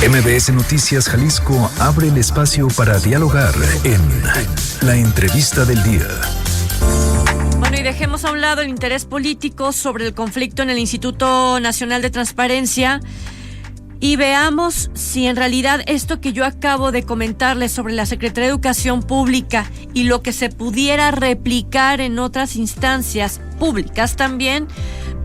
MBS Noticias Jalisco abre el espacio para dialogar en La Entrevista del Día. Bueno, y dejemos a un lado el interés político sobre el conflicto en el Instituto Nacional de Transparencia y veamos si en realidad esto que yo acabo de comentarles sobre la Secretaría de Educación Pública y lo que se pudiera replicar en otras instancias públicas también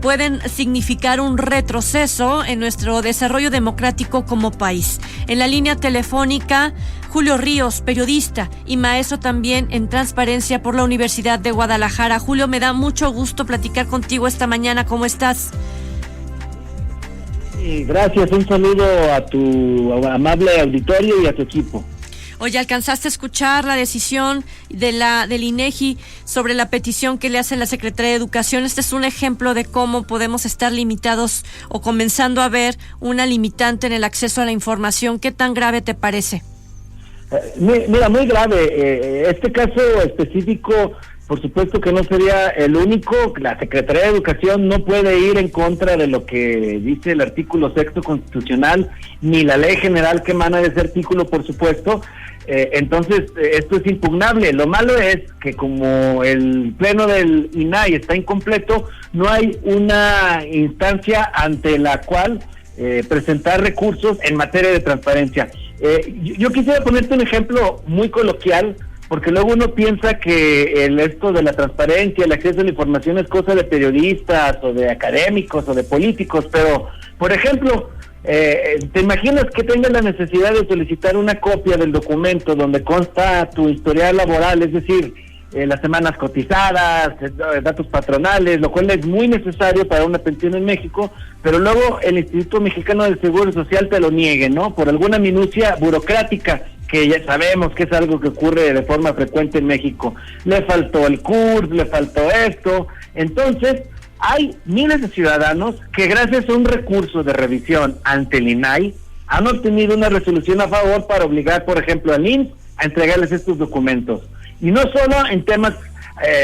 pueden significar un retroceso en nuestro desarrollo democrático como país. En la línea telefónica, Julio Ríos, periodista y maestro también en transparencia por la Universidad de Guadalajara. Julio, me da mucho gusto platicar contigo esta mañana. ¿Cómo estás? Gracias, un saludo a tu amable auditorio y a tu equipo. Oye, ¿alcanzaste a escuchar la decisión del INEGI sobre la petición que le hace la Secretaría de Educación? Este es un ejemplo de cómo podemos estar limitados o comenzando a ver una limitante en el acceso a la información. ¿Qué tan grave te parece? Mira, muy grave. Este caso específico, por supuesto que no sería el único. La Secretaría de Educación no puede ir en contra de lo que dice el artículo 6º constitucional, ni la ley general que emana de ese artículo, por supuesto. Entonces, esto es impugnable. Lo malo es que como el pleno del INAI está incompleto, no hay una instancia ante la cual presentar recursos en materia de transparencia. Yo quisiera ponerte un ejemplo muy coloquial, porque luego uno piensa que esto de la transparencia, el acceso a la información es cosa de periodistas o de académicos o de políticos, pero, por ejemplo, ¿te imaginas que tengas la necesidad de solicitar una copia del documento donde consta tu historial laboral, es decir, las semanas cotizadas, datos patronales, lo cual es muy necesario para una pensión en México, pero luego el Instituto Mexicano del Seguro Social te lo niegue, ¿no? Por alguna minucia burocrática, que ya sabemos que es algo que ocurre de forma frecuente en México. Le faltó el CURP, le faltó esto. Entonces, hay miles de ciudadanos que gracias a un recurso de revisión ante el INAI han obtenido una resolución a favor para obligar, por ejemplo, al INS a entregarles estos documentos. Y no solo en temas,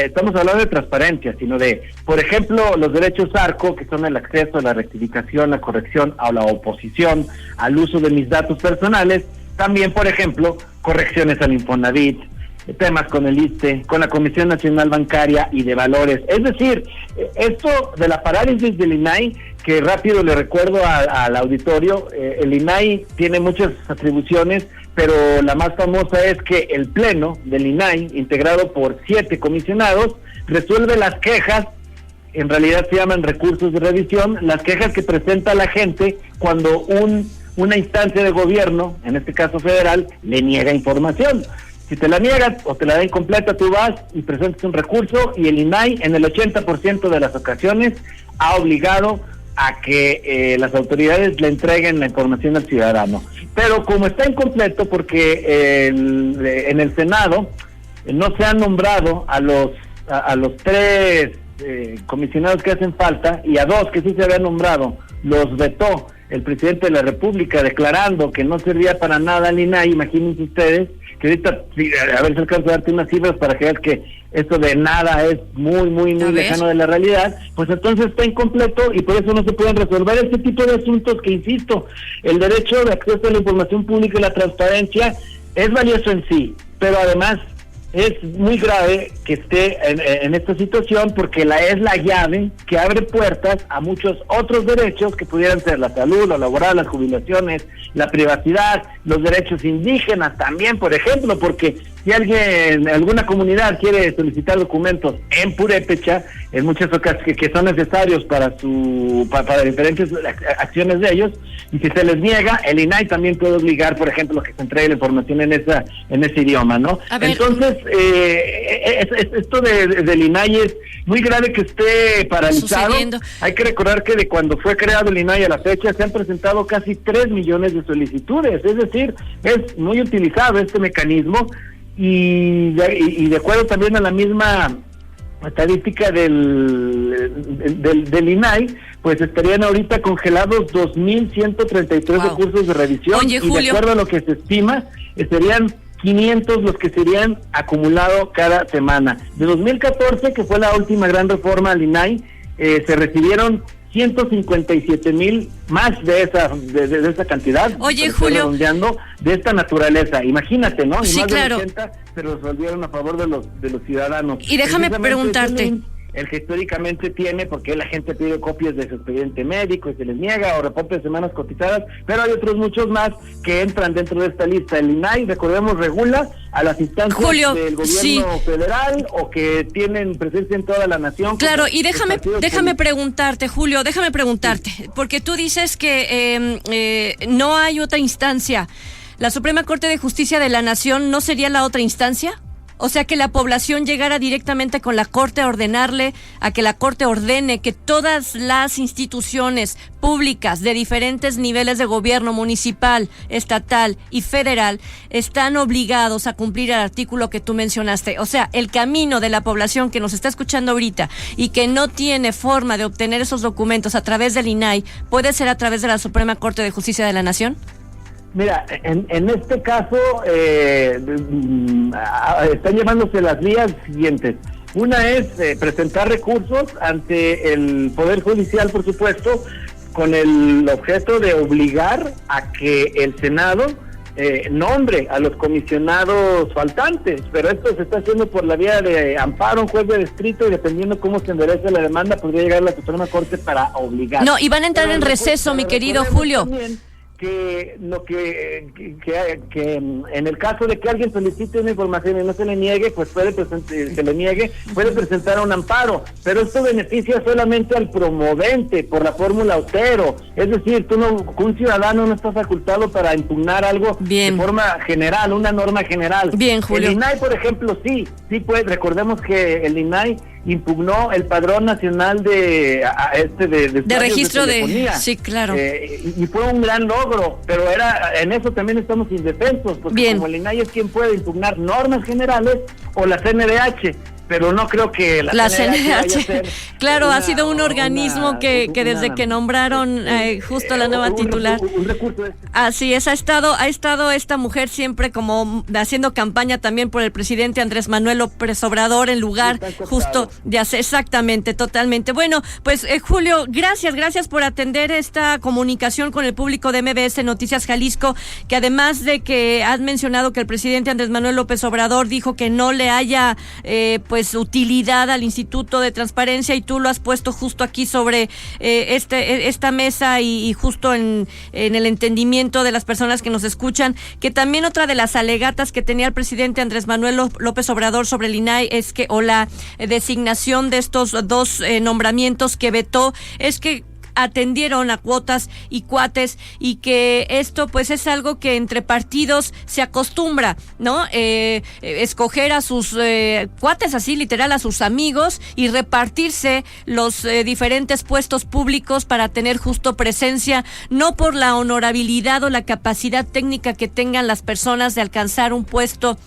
estamos hablando de transparencia, sino de, por ejemplo, los derechos ARCO, que son el acceso a la rectificación, la corrección, a la oposición, al uso de mis datos personales. También, por ejemplo, correcciones al Infonavit, temas con el ISSSTE, con la Comisión Nacional Bancaria y de Valores. Es decir, esto de la parálisis del INAI, que rápido le recuerdo al auditorio, el INAI tiene muchas atribuciones, pero la más famosa es que el Pleno del INAI, integrado por 7 comisionados, resuelve las quejas, en realidad se llaman recursos de revisión, las quejas que presenta la gente cuando una instancia de gobierno, en este caso federal, le niega información. Si te la niegas o te la da incompleta, tú vas y presentas un recurso y el INAI en el 80% de las ocasiones ha obligado a que las autoridades le entreguen la información al ciudadano. Pero como está incompleto porque en el Senado no se han nombrado a los 3 comisionados que hacen falta, y a 2 que sí se habían nombrado los vetó el presidente de la República declarando que no servía para nada el INAI. Imagínense ustedes que ahorita, a ver si alcanzo a darte unas cifras para que veas que esto de nada es muy lejano de la realidad, pues entonces está incompleto y por eso no se pueden resolver este tipo de asuntos que, insisto, el derecho de acceso a la información pública y la transparencia es valioso en sí, pero además es muy grave que esté en esta situación porque es la llave que abre puertas a muchos otros derechos que pudieran ser la salud, lo laboral, las jubilaciones, la privacidad, los derechos indígenas también, por ejemplo, porque si alguien, alguna comunidad quiere solicitar documentos en purépecha, en muchas ocasiones que son necesarios para diferentes acciones de ellos, y si se les niega, el INAI también puede obligar, por ejemplo, que se entregue la información en ese idioma, ¿no? Entonces, esto del INAI es muy grave que esté paralizado. Sucediendo. Hay que recordar que de cuando fue creado el INAI a la fecha se han presentado casi 3 millones de solicitudes, es decir, es muy utilizado este mecanismo y de acuerdo también a la misma estadística del INAI, pues estarían ahorita congelados 2,133 recursos de revisión. Oye, y Julio, de acuerdo a lo que se estima, serían 500 los que serían acumulados cada semana. De 2014, que fue la última gran reforma al INAI, se recibieron 157,000 más de esa cantidad. Oye, Julio, redondeando, de esta naturaleza. Imagínate, ¿no? Y sí, más claro. de 80 se resolvieron a favor de los ciudadanos. Y déjame preguntarte. El que históricamente tiene, porque la gente pide copias de su expediente médico y se les niega, o reporte de semanas cotizadas, pero hay otros muchos más que entran dentro de esta lista. El INAI, recordemos, regula a las instancias del gobierno federal o que tienen presencia en toda la nación. Claro, y déjame preguntarte, Julio, porque tú dices que no hay otra instancia. ¿La Suprema Corte de Justicia de la Nación no sería la otra instancia? O sea, que la población llegara directamente con la Corte a ordenarle, a que la Corte ordene que todas las instituciones públicas de diferentes niveles de gobierno, municipal, estatal y federal, están obligados a cumplir el artículo que tú mencionaste. O sea, el camino de la población que nos está escuchando ahorita y que no tiene forma de obtener esos documentos a través del INAI, ¿puede ser a través de la Suprema Corte de Justicia de la Nación? Mira, en este caso están llevándose las vías siguientes. Una es presentar recursos ante el Poder Judicial, por supuesto, con el objeto de obligar a que el Senado nombre a los comisionados faltantes, pero esto se está haciendo por la vía de amparo, un juez de distrito, y dependiendo cómo se enderece la demanda, podría llegar a la Suprema Corte para obligar. No, y van a entrar en receso, mi querido Julio. Que lo que en el caso de que alguien solicite una información y no se le niegue, pues puede presentar un amparo, pero esto beneficia solamente al promovente por la fórmula Otero, es decir, un ciudadano no está facultado para impugnar algo de forma general, una norma general. Bien, Julio. El INAI, por ejemplo, sí, pues recordemos que el INAI impugnó el Padrón Nacional de registro de telefonía. Sí, claro. Y fue un gran logro, pero en eso también estamos indefensos, porque como el INAI es quien puede impugnar normas generales o la CNDH, pero no creo que la CNDH claro, ha sido un organismo que desde que nombraron justo la nueva titular. Un recurso así es, ha estado esta mujer siempre como haciendo campaña también por el presidente Andrés Manuel López Obrador en lugar justo de hacer exactamente, totalmente. Bueno, pues Julio, gracias por atender esta comunicación con el público de MBS Noticias Jalisco, que además de que has mencionado que el presidente Andrés Manuel López Obrador dijo que no le haya utilidad al Instituto de Transparencia, y tú lo has puesto justo aquí sobre esta mesa y justo en el entendimiento de las personas que nos escuchan, que también otra de las alegatas que tenía el presidente Andrés Manuel López Obrador sobre el INAI es que, o la designación de estos dos nombramientos que vetó, es que atendieron a cuotas y cuates, y que esto pues es algo que entre partidos se acostumbra, ¿no? Escoger a sus cuates, así literal, a sus amigos, y repartirse los diferentes puestos públicos para tener justo presencia, no por la honorabilidad o la capacidad técnica que tengan las personas de alcanzar un puesto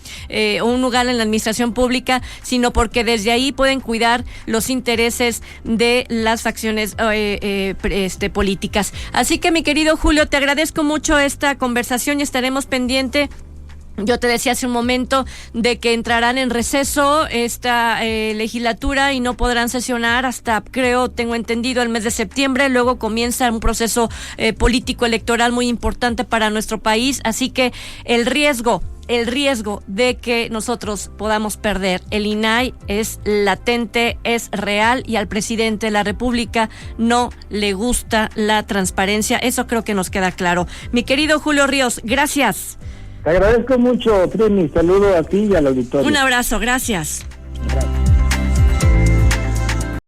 o un lugar en la administración pública, sino porque desde ahí pueden cuidar los intereses de las facciones políticas. Así que, mi querido Julio, te agradezco mucho esta conversación y estaremos pendiente. Yo te decía hace un momento de que entrarán en receso esta legislatura y no podrán sesionar hasta, tengo entendido, el mes de septiembre. Luego comienza un proceso político electoral muy importante para nuestro país. Así que el riesgo de que nosotros podamos perder el INAI es latente, es real, y al presidente de la República no le gusta la transparencia. Eso creo que nos queda claro. Mi querido Julio Ríos, gracias. Te agradezco mucho, Trini. Saludo a ti y al auditorio. Un abrazo, gracias. Gracias.